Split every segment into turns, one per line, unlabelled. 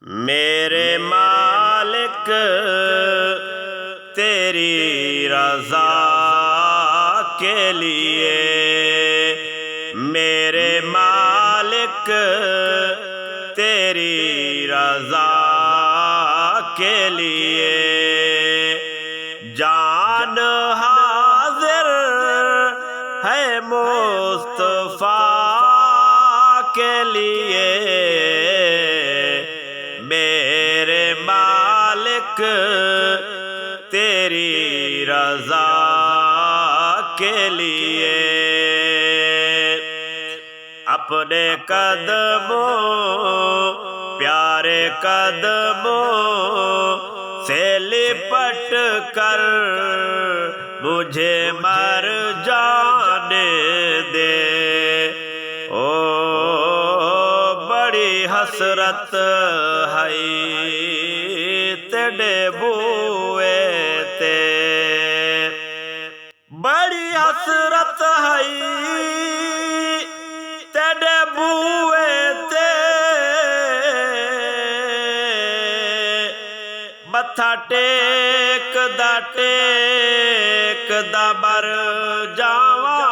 میرے مالک تیری رضا کے لیے، میرے مالک تیری رضا کے لیے، جان حاضر ہے مصطفیٰ کے لیے، میرے مالک تیری رضا کے لیے، اپنے قدموں پیارے قدموں سے لپٹ کر مجھے مر جانے دے، او بڑی حسرت ہے تیرے بوئے تے، بڑی حسرت ہے تیرے بوئے تے، متھا ٹیک دا مر جاواں،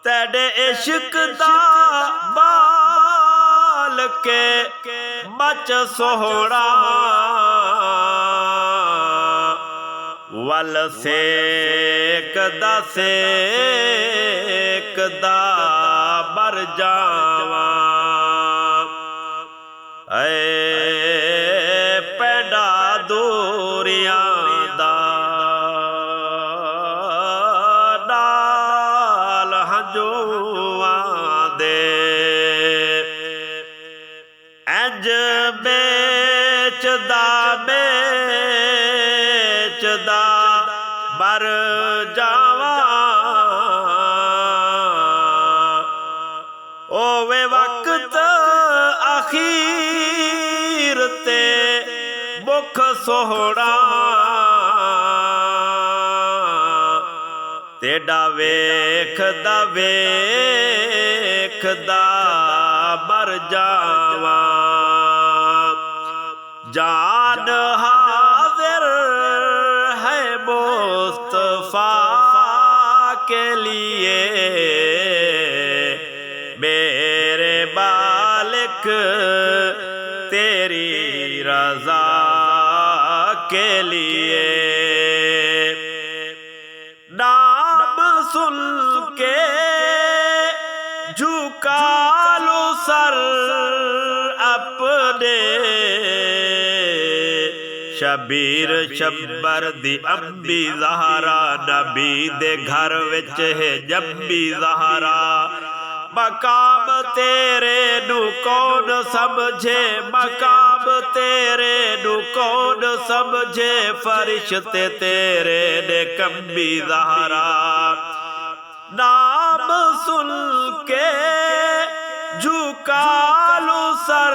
تیرے عشق دا بال کے مچ سوہڑا، ول سیک دا مر جاواں، اے پیڈا دوریاں دا نال ہنجواں دے، انج بیچدا مر جاواں، اوے وقت اخیر تے مکھ سوہڑا، تیڈا ویکھدا مر جاواں، جان حاضر ہے مصطفیٰ کے لیے، میرے مالک تیری رضا کے لیے، نام سن کے جھکا لو سر اپنے، شبیر شبر دی امبی زہرا، نبی دے گھر وچ ہے جنبی زہرا، مقام تیرے نو کون سمجھے، مقام تیرے نو کون سمجھے، فرشتے تیرے نے کمبی زہرا، نام سن کے جھکا لو سر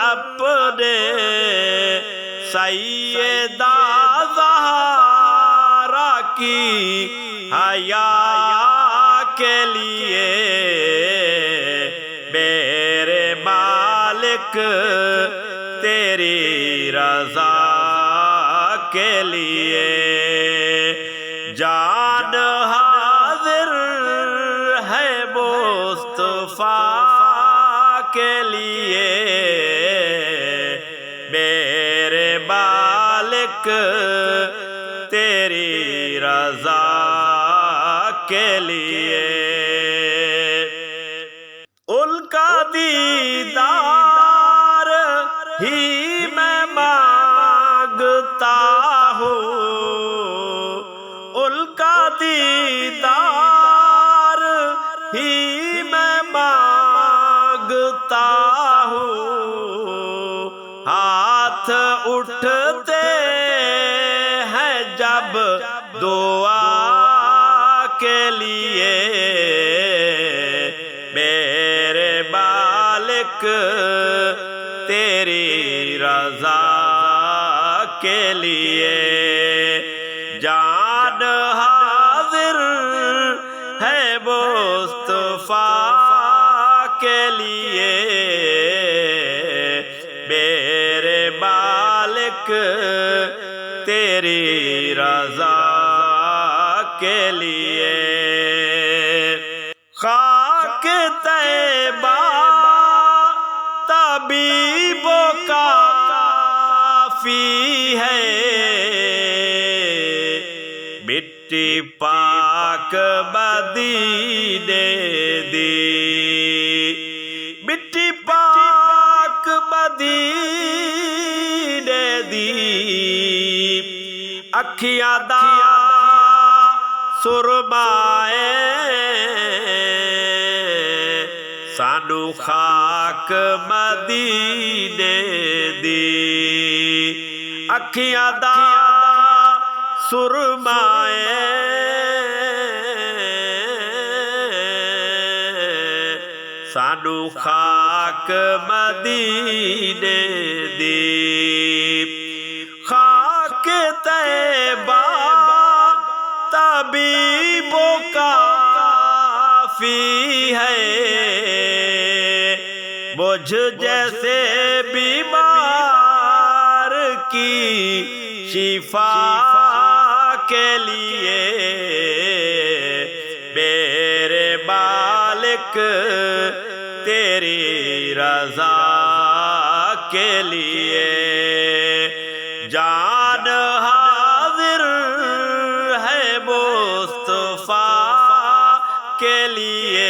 اپنے، سیدہ زہرا کی حیا کے لیے، میرے مالک تیری رضا کے لیے، جان حاضر ہے مصطفیٰ کے لیے، میرے مالک تیری رضا کے لیے، ان کا دیدار ہی میں مانگتا ہوں، ان کا دیدار ہی میں مانگتا ہوں، ہاتھ اٹھتے ہیں جب دعا کے لیے، میرے مالک تیری رضا کے لیے، جان حاضر ہے مصطفیٰ کے تیری رضا کے لیے خاک طیبہ طبیب و کافی ہے مٹی پاک مدینے دی مٹی پاک مدینے دی اکھیاں دا سرمائے سانو خاک مدینے دی اکھیاں دا سرمائے سانو خاک مدینے دی خاک طیبہ طبیب و کافی ہے مجھ جیسے بیمار کی شفا کے لیے میرے مالک تیری رضا کے لیے جان حاضر ہے مصطفیٰ کے لیے